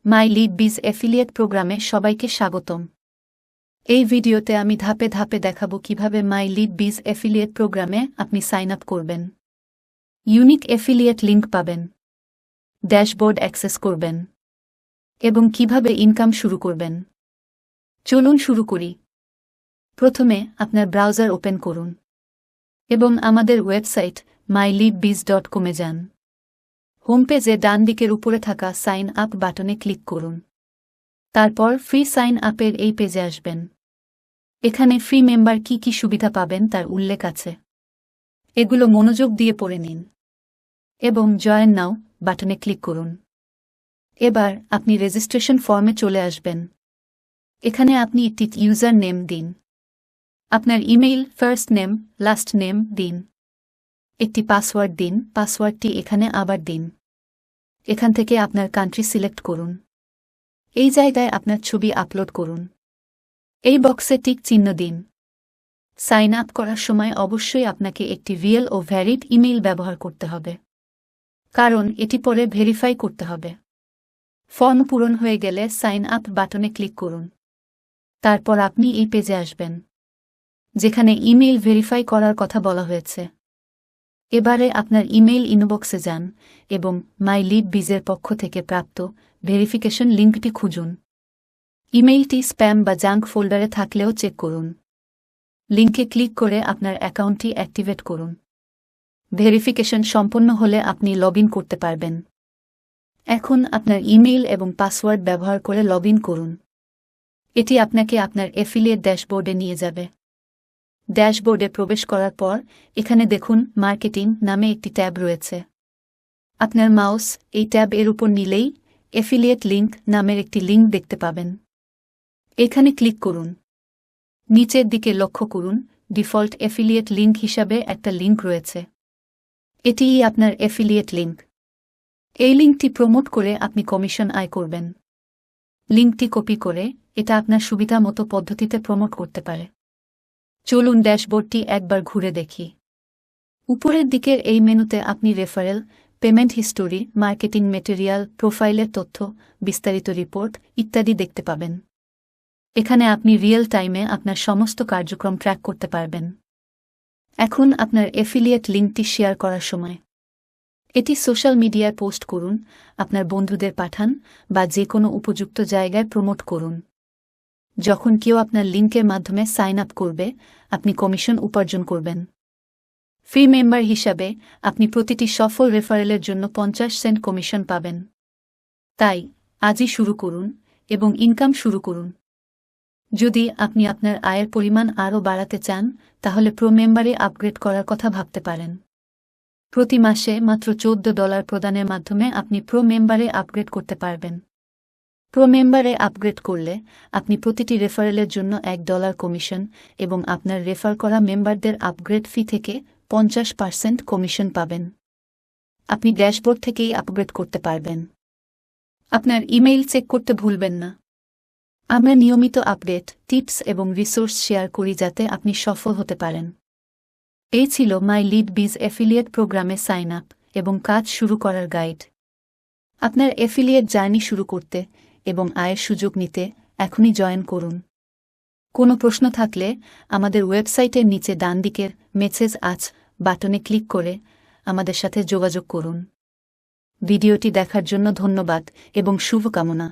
মাই lead বিজ affiliate প্রোগ্রামে সবাইকে স্বাগতম। এই ভিডিওতে আমি ধাপে ধাপে দেখাবো কিভাবে মাই লিড বিজ অ্যাফিলিয়েট প্রোগ্রামে আপনি সাইন আপ করবেন, ইউনিক অ্যাফিলিয়েট লিঙ্ক পাবেন, ড্যাশবোর্ড অ্যাক্সেস করবেন এবং কিভাবে ইনকাম শুরু করবেন। চলুন শুরু করি। প্রথমে আপনার ব্রাউজার ওপেন করুন এবং আমাদের ওয়েবসাইট myleadbiz.com এ যান। হোম পেজে ডান দিকের উপরে থাকা সাইন আপ বাটনে ক্লিক করুন। তারপর ফ্রি সাইন আপের এই পেজে আসবেন। এখানে ফ্রি মেম্বার কি কি সুবিধা পাবেন তার উল্লেখ আছে। এগুলো মনোযোগ দিয়ে পড়ে নিন এবং জয়েন নাও বাটনে ক্লিক করুন। এবার আপনি রেজিস্ট্রেশন ফর্মে চলে আসবেন। এখানে আপনি একটি ইউজার নেম দিন, আপনার email, first name, last name দিন, একটি পাসওয়ার্ড দিন, পাসওয়ার্ডটি এখানে আবার দিন। এখান থেকে আপনার কান্ট্রি সিলেক্ট করুন। এই জায়গায় আপনার ছবি আপলোড করুন। এই বক্সে টিক চিহ্ন দিন। সাইন আপ করার সময় অবশ্যই আপনাকে একটি রিয়েল ও ভ্যালিড ইমেইল ব্যবহার করতে হবে, কারণ এটি পরে ভেরিফাই করতে হবে। ফর্ম পূরণ হয়ে গেলে সাইন আপ বাটনে ক্লিক করুন। তারপর আপনি এই পেজে আসবেন যেখানে ইমেইল ভেরিফাই করার কথা বলা হয়েছে। এবারে আপনার ইমেইল ইনবক্সে যান এবং মাই লিড বিজের পক্ষ থেকে প্রাপ্ত ভেরিফিকেশন লিঙ্কটি খুঁজুন। ইমেইলটি স্প্যাম বা জাঙ্ক ফোল্ডারে থাকলেও চেক করুন। লিঙ্কে ক্লিক করে আপনার অ্যাকাউন্টটি অ্যাক্টিভেট করুন। ভেরিফিকেশন সম্পন্ন হলে আপনি লগ ইন করতে পারবেন। এখন আপনার ইমেইল এবং পাসওয়ার্ড ব্যবহার করে লগ ইন করুন। এটি আপনাকে আপনার অ্যাফিলিয়েট ড্যাশবোর্ডে নিয়ে যাবে। ড্যাশবোর্ডে প্রবেশ করার পর এখানে দেখুন মার্কেটিং নামে একটি ট্যাব রয়েছে। আপনার মাউস এই ট্যাব এর উপর নিলেই অ্যাফিলিয়েট লিঙ্ক নামের একটি লিঙ্ক দেখতে পাবেন। এখানে ক্লিক করুন। নিচের দিকে লক্ষ্য করুন, ডিফল্ট অ্যাফিলিয়েট লিঙ্ক হিসাবে একটা লিঙ্ক রয়েছে। এটিই আপনার অ্যাফিলিয়েট লিঙ্ক। এই লিঙ্কটি প্রমোট করে আপনি কমিশন আয় করবেন। লিঙ্কটি কপি করে এটা আপনার সুবিধা মতো পদ্ধতিতে প্রমোট করতে পারে। চলুন ড্যাশবোর্ডটি একবার ঘুরে দেখি। উপরের দিকের এই মেনুতে আপনি referral, payment history, marketing material, প্রোফাইলের তথ্য, বিস্তারিত রিপোর্ট ইত্যাদি দেখতে পাবেন। এখানে আপনি রিয়েল টাইমে আপনার সমস্ত কার্যক্রম ট্র্যাক করতে পারবেন। এখন আপনার অ্যাফিলিয়েট লিঙ্কটি শেয়ার করার সময়। এটি সোশ্যাল মিডিয়ায় পোস্ট করুন, আপনার বন্ধুদের পাঠান বা যে কোনো উপযুক্ত জায়গায় প্রমোট করুন। যখন কেউ আপনার লিঙ্কের মাধ্যমে সাইন আপ করবে, আপনি কমিশন উপার্জন করবেন। ফ্রি মেম্বার হিসাবে আপনি প্রতিটি সফল রেফারেলের জন্য 50 সেন্ট কমিশন পাবেন। তাই আজই শুরু করুন এবং ইনকাম শুরু করুন। যদি আপনি আপনার আয়ের পরিমাণ আরও বাড়াতে চান, তাহলে প্রো মেম্বারে আপগ্রেড করার কথা ভাবতে পারেন। প্রতি মাসে মাত্র $14 প্রদানের মাধ্যমে আপনি প্রো মেম্বারে আপগ্রেড করতে পারবেন। প্রো মেম্বারে আপগ্রেড করলে আপনি প্রতিটি রেফারেলের জন্য $1 কমিশন এবং আপনার রেফার করা মেম্বারদের আপগ্রেড ফি থেকে 50% কমিশন পাবেন। আপনি ড্যাশবোর্ড থেকেই আপগ্রেড করতে পারবেন। আপনার ইমেইল চেক করতে ভুলবেন না। আমরা নিয়মিত আপডেট, টিপস এবং রিসোর্স শেয়ার করি যাতে আপনি সফল হতে পারেন। এই ছিল মাই লিড বিজ অ্যাফিলিয়েট প্রোগ্রামে সাইন আপ এবং কাজ শুরু করার গাইড। আপনার অ্যাফিলিয়েট জার্নি শুরু করতে এবং আয়ের সুযোগ নিতে এখনই জয়েন করুন। কোনো প্রশ্ন থাকলে আমাদের ওয়েবসাইটের নিচে ডান দিকের মেসেজ আছ বাটনে ক্লিক করে আমাদের সাথে যোগাযোগ করুন। ভিডিওটি দেখার জন্য ধন্যবাদ এবং শুভকামনা।